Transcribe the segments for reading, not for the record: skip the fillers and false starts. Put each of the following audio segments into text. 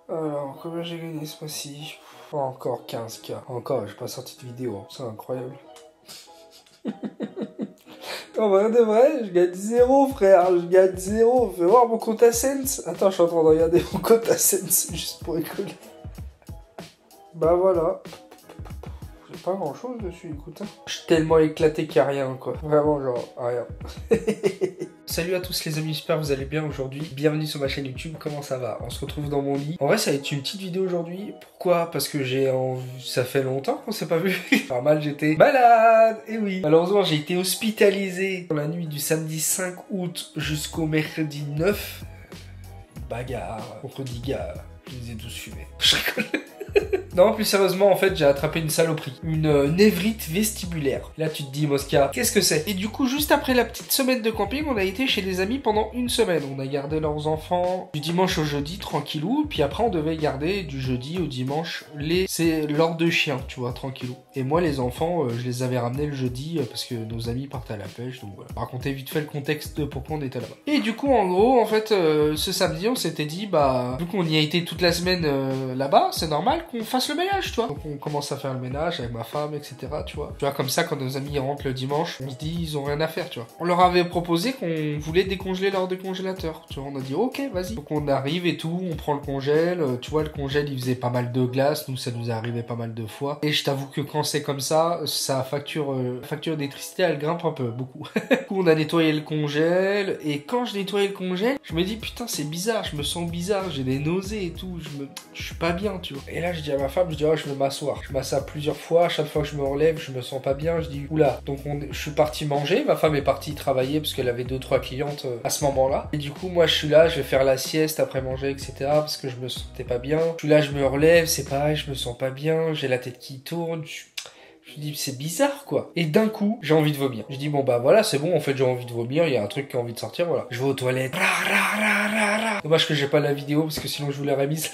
Alors, combien j'ai gagné ce mois-ci? Encore 15K. Encore, j'ai pas sorti de vidéo, c'est incroyable. En vrai de vrai, je gagne zéro, frère. Je gagne zéro. Fais voir mon compte AdSense. Attends, je suis en train de regarder mon compte AdSense juste pour rigoler. Bah voilà. J'ai pas grand chose dessus, écoute. Je suis tellement éclaté qu'il n'y a rien, quoi. Vraiment, genre, rien. Salut à tous les amis, j'espère que vous allez bien aujourd'hui. Bienvenue sur ma chaîne YouTube, comment ça va? On se retrouve dans mon lit. En vrai, ça va être une petite vidéo aujourd'hui. Pourquoi? Parce que ça fait longtemps qu'on s'est pas vu. Pas mal, j'étais malade. Et oui. Malheureusement, j'ai été hospitalisé dans la nuit du samedi 5 août jusqu'au mercredi 9. Bagarre contre 10 gars. Je les ai tous fumés. Je rigole. Non, plus sérieusement, en fait, j'ai attrapé une saloperie. Une névrite vestibulaire. Là, tu te dis, Mosca, qu'est-ce que c'est? Et du coup, juste après la petite semaine de camping, on a été chez des amis pendant une semaine. On a gardé leurs enfants du dimanche au jeudi, tranquillou. Puis après, on devait garder du jeudi au dimanche c'est l'ordre de chien, tu vois, tranquillou. Et moi, les enfants, je les avais ramenés le jeudi parce que nos amis partaient à la pêche. Donc voilà. Raconter vite fait le contexte de pourquoi on était là-bas. Et du coup, en gros, en fait, ce samedi, on s'était dit, bah, vu qu'on y a été toute la semaine là-bas, c'est normal qu'on fasse le ménage, tu vois. Donc on commence à faire le ménage avec ma femme, etc., tu vois. Tu vois, comme ça, quand nos amis rentrent le dimanche, on se dit, ils ont rien à faire, tu vois. On leur avait proposé qu'on voulait décongeler leur décongélateur, tu vois. On a dit, ok, vas-y. Donc on arrive et tout, on prend le congèle, tu vois, le congèle, il faisait pas mal de glace, nous, ça nous est arrivé pas mal de fois. Et je t'avoue que quand c'est comme ça, sa facture d'électricité, elle grimpe un peu, beaucoup. Du coup, on a nettoyé le congèle, et quand je nettoyais le congèle, je me dis, putain, c'est bizarre, je me sens bizarre, j'ai des nausées et tout, je suis pas bien, tu vois. Et là, je dis à ma femme, je dis, oh, je vais m'asseoir. Je m'assois plusieurs fois, à chaque fois que je me relève, je me sens pas bien, je dis, oula. Donc je suis parti manger, ma femme est partie travailler parce qu'elle avait 2-3 clientes à ce moment-là. Et du coup, moi, je suis là, je vais faire la sieste après manger, etc. parce que je me sentais pas bien. Je suis là, je me relève, c'est pareil, je me sens pas bien, j'ai la tête qui tourne, je dis, c'est bizarre, quoi. Et d'un coup, j'ai envie de vomir. Je dis, bon, bah voilà, c'est bon, en fait, j'ai envie de vomir, il y a un truc qui a envie de sortir, voilà. Je vais aux toilettes. Dommage que j'ai pas la vidéo, parce que sinon, je vous l'aurais mise.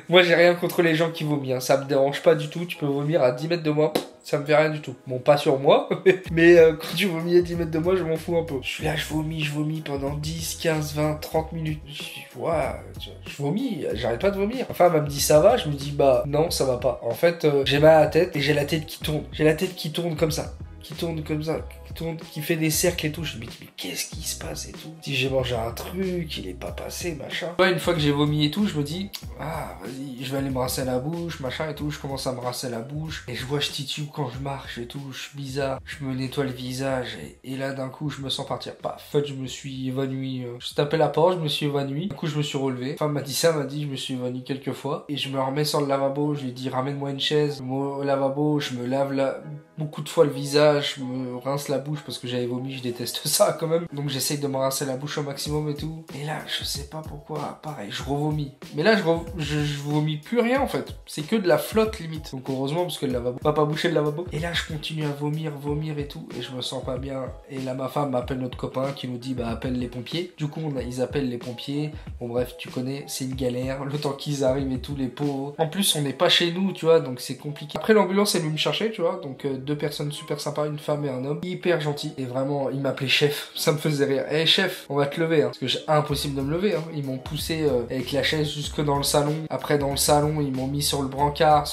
Moi, j'ai rien contre les gens qui vomissent, hein. Ça me dérange pas du tout, tu peux vomir à 10 mètres de moi. Ça me fait rien du tout. Bon, pas sur moi, mais quand tu vomis à 10 mètres de moi, je m'en fous un peu. Je suis là, je vomis pendant 10, 15, 20, 30 minutes. Je dis, ouah, je vomis, j'arrête pas de vomir. Ma femme, elle me dit, ça va? Je me dis, bah, non, ça va pas. En fait, j'ai mal à la tête et j'ai la tête qui tourne. J'ai la tête qui tourne comme ça. Qui tourne comme ça, qui fait des cercles et tout. Je me dis, mais qu'est-ce qui se passe et tout? Si j'ai mangé un truc, il est pas passé, machin. Ouais, une fois que j'ai vomi et tout, je me dis, ah, vas-y, je vais aller me rincer la bouche, machin et tout. Je commence à me rincer la bouche. Et je vois, je titube quand je marche et tout. Je suis bizarre. Je me nettoie le visage. Et là, d'un coup, je me sens partir. Paf. En fait, je me suis évanoui. Je tapais la porte, je me suis évanoui. Du coup, je me suis relevé. La femme m'a dit ça, m'a dit, je me suis évanoui quelques fois. Et je me remets sur le lavabo. Je lui ai dit, ramène-moi une chaise. Je me mets au lavabo, je me lave beaucoup de fois le visage, je me rince la bouche parce que j'avais vomi, je déteste ça quand même. Donc j'essaye de me rincer la bouche au maximum et tout. Et là, je sais pas pourquoi, pareil, je revomis. Mais là, je vomis plus rien en fait. C'est que de la flotte limite. Donc heureusement parce que le lavabo va pas boucher le lavabo. Et là, je continue à vomir et tout. Et je me sens pas bien. Et là, ma femme m'appelle notre copain qui nous dit, bah appelle les pompiers. Du coup, ils appellent les pompiers. Bon bref, tu connais, c'est une galère. Le temps qu'ils arrivent et tout, les pauvres. En plus, on n'est pas chez nous, tu vois, donc c'est compliqué. Après, l'ambulance est venue me chercher, tu vois. Donc deux personnes super sympas, une femme et un homme, hyper gentils. Et vraiment, ils m'appelaient chef, ça me faisait rire. Eh chef, on va te lever, hein. Parce que j'ai impossible de me lever, hein. Ils m'ont poussé avec la chaise jusque dans le salon. Après, dans le salon, ils m'ont mis sur le brancard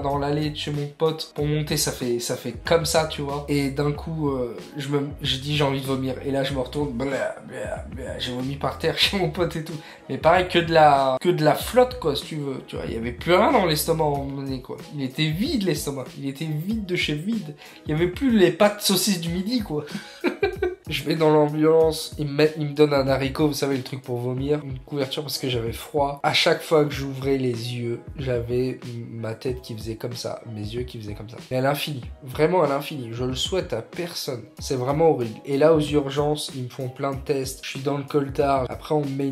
dans l'allée de chez mon pote. Pour monter, ça fait comme ça, tu vois. Et d'un coup, je dis j'ai envie de vomir. Et là, je me retourne, j'ai vomi par terre chez mon pote et tout. Mais pareil, que de la flotte, quoi, si tu veux. Tu vois, il y avait plus rien dans l'estomac à un moment donné, quoi. Il était vide, l'estomac. Il était vide de chez vide. Il y avait plus les pâtes saucisses du midi, quoi. Je vais dans l'ambulance, ils me donnent un haricot, vous savez, le truc pour vomir, une couverture parce que j'avais froid. À chaque fois que j'ouvrais les yeux, j'avais ma tête qui faisait comme ça, mes yeux qui faisaient comme ça. Et à l'infini, vraiment à l'infini, je le souhaite à personne. C'est vraiment horrible. Et là, aux urgences, ils me font plein de tests, je suis dans le coltard, après on me met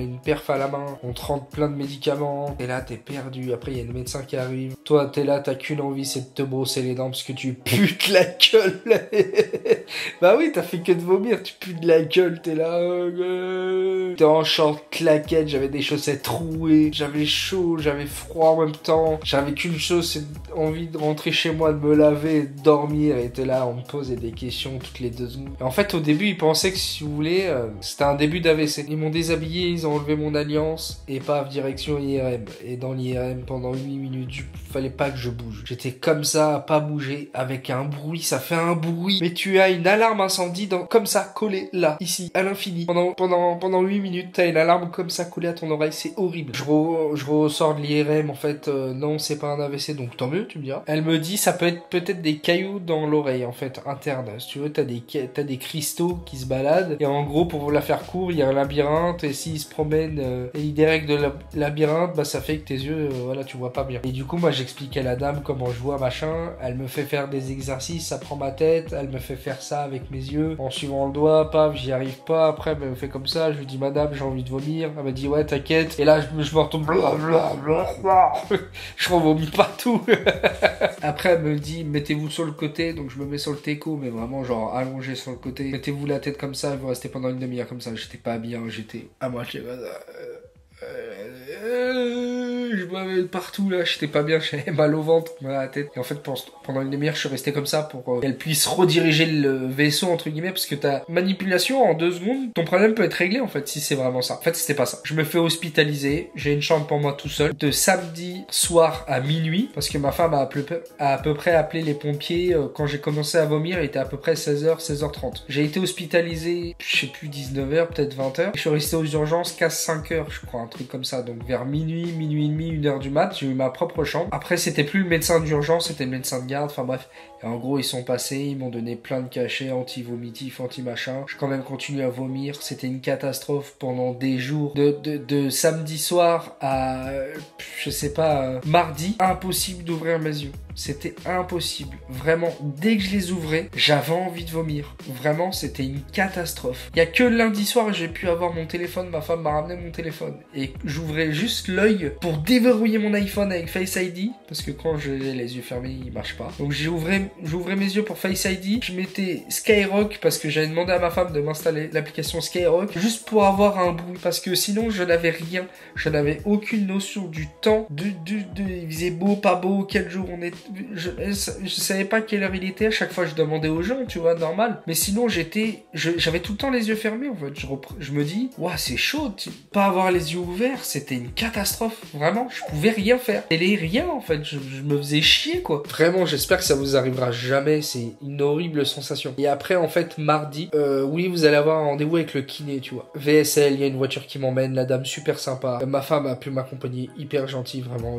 une perf à la main, on te rentre plein de médicaments, et là, t'es perdu. Après, il y a le médecin qui arrive. Toi, t'es là, t'as qu'une envie, c'est de te brosser les dents parce que tu putes la gueule. Bah oui, t'as fait que de vomir, tu pues de la gueule, t'es là. T'es en short, claquette, j'avais des chaussettes trouées, j'avais chaud, j'avais froid en même temps. J'avais qu'une chose, c'est envie de rentrer chez moi, de me laver, de dormir. Et t'es là, on me posait des questions toutes les 2 secondes. Et en fait, au début, ils pensaient que si vous voulez, c'était un début d'AVC. Ils m'ont déshabillé, ils ont enlevé mon alliance et paf, direction IRM. Et dans l'IRM, pendant 8 minutes, fallait pas que je bouge. J'étais comme ça, à pas bouger, avec un bruit, ça fait un bruit. Mais tu as une alarme incendie comme ça, collée là, ici, à l'infini. Pendant 8 minutes, t'as une alarme comme ça collée à ton oreille, c'est horrible. Je ressors de l'IRM, en fait, non, c'est pas un AVC, donc tant mieux, tu me diras. Elle me dit, ça peut être peut-être des cailloux dans l'oreille, en fait, interne. Si tu veux, t'as des cristaux qui se baladent. Et en gros, pour vous la faire court, il y a un labyrinthe, et s'ils se promènent et ils dérèglent de labyrinthe, bah ça fait que tes yeux, voilà, tu vois pas bien. Et du coup, moi, j'expliquais à la dame comment je vois, machin. Elle me fait faire des exercices, ça prend ma tête. Elle me fait faire ça avec mes yeux, en suivant le doigt, paf, j'y arrive pas. Après, elle me fait comme ça, je lui dis, madame, j'ai envie de vomir. Elle me dit, ouais, t'inquiète. Et là, je me retourne, je revomis partout. Après, elle me dit, mettez-vous sur le côté. Donc, je me mets sur le téco, mais vraiment, genre, allongé sur le côté. Mettez-vous la tête comme ça, vous restez pendant une demi-heure comme ça. J'étais pas bien, j'étais à moitié. Je m'avais partout là, j'étais pas bien, j'avais mal au ventre, mal à la tête. Et en fait, pendant une demi-heure, je suis resté comme ça pour qu'elle puisse rediriger le vaisseau, entre guillemets, parce que ta manipulation en 2 secondes, ton problème peut être réglé en fait, si c'est vraiment ça. En fait, c'était pas ça. Je me fais hospitaliser, j'ai une chambre pour moi tout seul, de samedi soir à minuit, parce que ma femme a à peu près appelé les pompiers quand j'ai commencé à vomir, il était à peu près 16h, 16h30. J'ai été hospitalisé, je sais plus, 19h, peut-être 20h. Je suis resté aux urgences qu'à 5h, je crois, un truc comme ça. Donc vers minuit, minuit et demi, 1h du mat, j'ai eu ma propre chambre. Après, c'était plus le médecin d'urgence, c'était le médecin de garde, enfin bref. Et en gros, ils sont passés, ils m'ont donné plein de cachets anti-vomitifs, anti-machin. Je quand même continué à vomir. C'était une catastrophe pendant des jours. De samedi soir à, je sais pas, mardi. Impossible d'ouvrir mes yeux. C'était impossible. Vraiment, dès que je les ouvrais, j'avais envie de vomir. Vraiment, c'était une catastrophe. Il y a que lundi soir, j'ai pu avoir mon téléphone. Ma femme m'a ramené mon téléphone. Et j'ouvrais juste l'œil pour déverrouiller mon iPhone avec Face ID. Parce que quand j'ai les yeux fermés, il marche pas. Donc j'ouvrais mes yeux pour Face ID. Je mettais Skyrock parce que j'avais demandé à ma femme de m'installer l'application Skyrock. Juste pour avoir un bruit. Parce que sinon, je n'avais rien. Je n'avais aucune notion du temps. Il faisait beau, pas beau, quel jour on est. Je savais pas quelle heure il était. À chaque fois, je demandais aux gens, tu vois, normal. Mais sinon, j'avais tout le temps les yeux fermés, en fait. Je me dis, ouah, c'est chaud. Pas avoir les yeux ouverts, c'était une catastrophe. Vraiment, je pouvais rien faire. Télé, rien, en fait. Je me faisais chier, quoi. Vraiment, j'espère que ça vous arrivera jamais. C'est une horrible sensation. Et après, en fait, mardi, oui, vous allez avoir un rendez-vous avec le kiné, tu vois. VSL, il y a une voiture qui m'emmène. La dame, super sympa. Ma femme a pu m'accompagner. Hyper gentille, vraiment.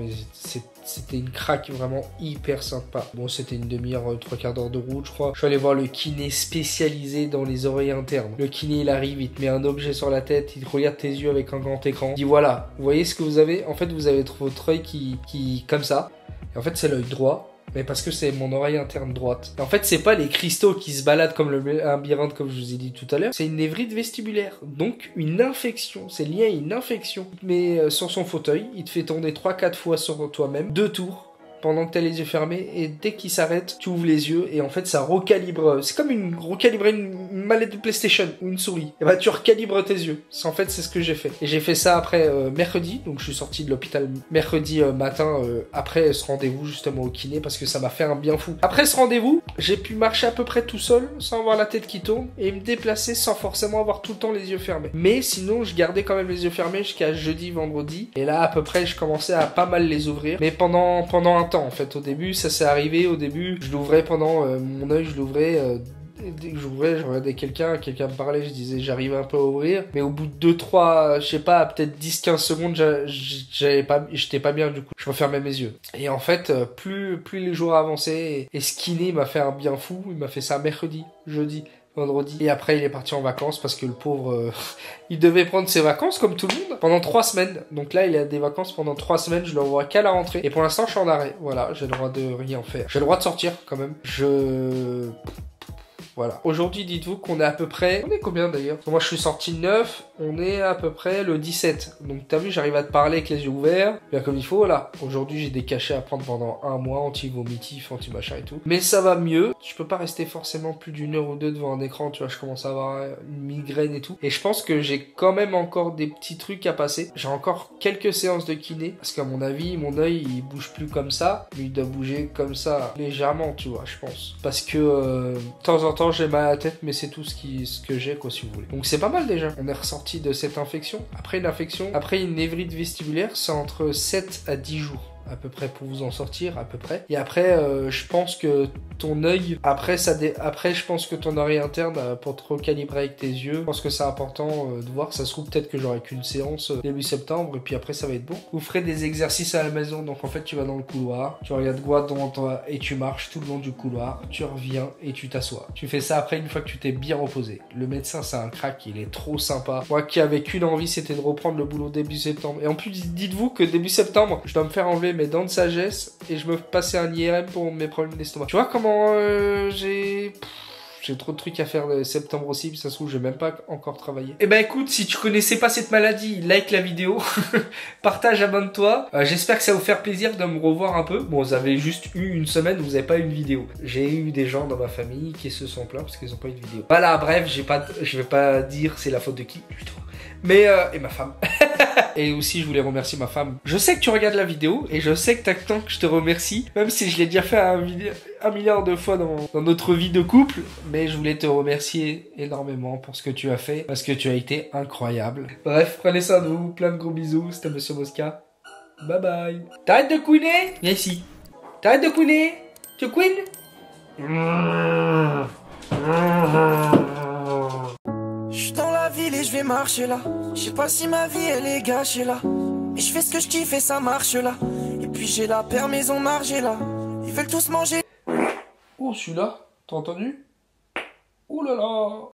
C'était une craque vraiment hyper sympa. Bon, c'était une demi-heure, 3/4 d'heure de route, je crois. Je suis allé voir le kiné spécialisé dans les oreilles internes. Le kiné, il arrive, il te met un objet sur la tête, il te regarde tes yeux avec un grand écran. Il dit voilà, vous voyez ce que vous avez? En fait, vous avez votre œil qui comme ça. Et en fait, c'est l'œil droit. Mais parce que c'est mon oreille interne droite. Et en fait, c'est pas les cristaux qui se baladent comme le labyrinthe, comme je vous ai dit tout à l'heure. C'est une névrite vestibulaire. Donc, une infection. C'est lié à une infection. Mais sur son fauteuil, il te fait tourner 3-4 fois sur toi-même. 2 tours. Pendant que t'as les yeux fermés, et dès qu'il s'arrête, tu ouvres les yeux, et en fait ça recalibre, c'est comme recalibrer une manette de PlayStation, ou une souris, et bah tu recalibres tes yeux, en fait c'est ce que j'ai fait, et j'ai fait ça après mercredi, donc je suis sorti de l'hôpital mercredi matin, après ce rendez-vous justement au kiné, parce que ça m'a fait un bien fou. Après ce rendez-vous, j'ai pu marcher à peu près tout seul, sans avoir la tête qui tourne, et me déplacer sans forcément avoir tout le temps les yeux fermés. Mais sinon, je gardais quand même les yeux fermés jusqu'à jeudi, vendredi, et là à peu près je commençais à pas mal les ouvrir, mais pendant un temps en fait. Au début, ça s'est arrivé, au début, je l'ouvrais pendant mon œil, je l'ouvrais. Dès que j'ouvrais, je regardais quelqu'un me parlait, je disais j'arrive un peu à ouvrir, mais au bout de 2-3, je sais pas, peut-être 10-15 secondes, j'étais pas bien du coup, je refermais mes yeux. Et en fait, plus les jours avançaient, et ce kiné m'a fait un bien fou, il m'a fait ça mercredi, jeudi, vendredi, et après il est parti en vacances parce que le pauvre il devait prendre ses vacances comme tout le monde pendant 3 semaines, donc là il a des vacances pendant 3 semaines, je le revois qu'à la rentrée, et pour l'instant je suis en arrêt, voilà, j'ai le droit de rien faire, j'ai le droit de sortir quand même, Voilà. Aujourd'hui, dites-vous qu'on est à peu près... On est combien d'ailleurs? Moi, je suis sorti le 9, on est à peu près le 17. Donc, t'as vu, j'arrive à te parler avec les yeux ouverts, bien comme il faut, là. Aujourd'hui, j'ai des cachets à prendre pendant un mois, anti-vomitif, anti-machin et tout. Mais ça va mieux. Je peux pas rester forcément plus d'une heure ou deux devant un écran, tu vois, je commence à avoir une migraine et tout. Et je pense que j'ai quand même encore des petits trucs à passer. J'ai encore quelques séances de kiné, parce qu'à mon avis, mon œil, il bouge plus comme ça, mais il doit bouger comme ça, légèrement, tu vois, je pense. Parce que, de temps en temps, j'ai mal à la tête, mais c'est tout ce que j'ai, quoi, si vous voulez. Donc c'est pas mal déjà. On est ressorti de cette infection. Après une névrite vestibulaire, c'est entre 7 à 10 jours. À peu près pour vous en sortir, à peu près. Et après, je pense que ton œil, après je pense que ton oreille interne, pour te recalibrer avec tes yeux, je pense que c'est important de voir. Ça se trouve peut-être que j'aurai qu'une séance début septembre et puis après ça va être bon. Vous ferez des exercices à la maison, donc en fait tu vas dans le couloir, tu regardes droit devant toi et tu marches tout le long du couloir, tu reviens et tu t'assois. Tu fais ça après une fois que tu t'es bien reposé. Le médecin c'est un crack, il est trop sympa. Moi qui avais qu'une envie, c'était de reprendre le boulot début septembre. Et en plus dites-vous que début septembre, je dois me faire enlever mes dents de sagesse et je me passais un IRM pour mes problèmes d'estomac. Tu vois comment j'ai trop de trucs à faire de septembre aussi, puis ça se trouve, j'ai même pas encore travaillé. Eh ben écoute, si tu connaissais pas cette maladie, like la vidéo, partage, abonne-toi. J'espère que ça va vous faire plaisir de me revoir un peu. Bon, vous avez juste eu une semaine, vous avez pas eu une vidéo. J'ai eu des gens dans ma famille qui se sont plaints parce qu'ils ont pas eu de vidéo. Voilà, bref, je vais pas dire c'est la faute de qui, plutôt. Mais, et ma femme. Et aussi, je voulais remercier ma femme. Je sais que tu regardes la vidéo et je sais que t'attends que je te remercie, même si je l'ai déjà fait un milliard de fois dans notre vie de couple. Mais je voulais te remercier énormément pour ce que tu as fait, parce que tu as été incroyable. Bref, prenez soin de vous, plein de gros bisous, c'était Monsieur Mosca. Bye bye. T'arrêtes de couiner? Viens ici. T'arrêtes de couiner? Tu couines? J'suis dans la ville et je vais marcher là. Je sais pas si ma vie elle est gâchée là. Mais je fais ce que je kiffe et ça marche là. Et puis j'ai la paire maison margée là. Ils veulent tous manger. Oh, celui-là, t'as entendu? Oh là là.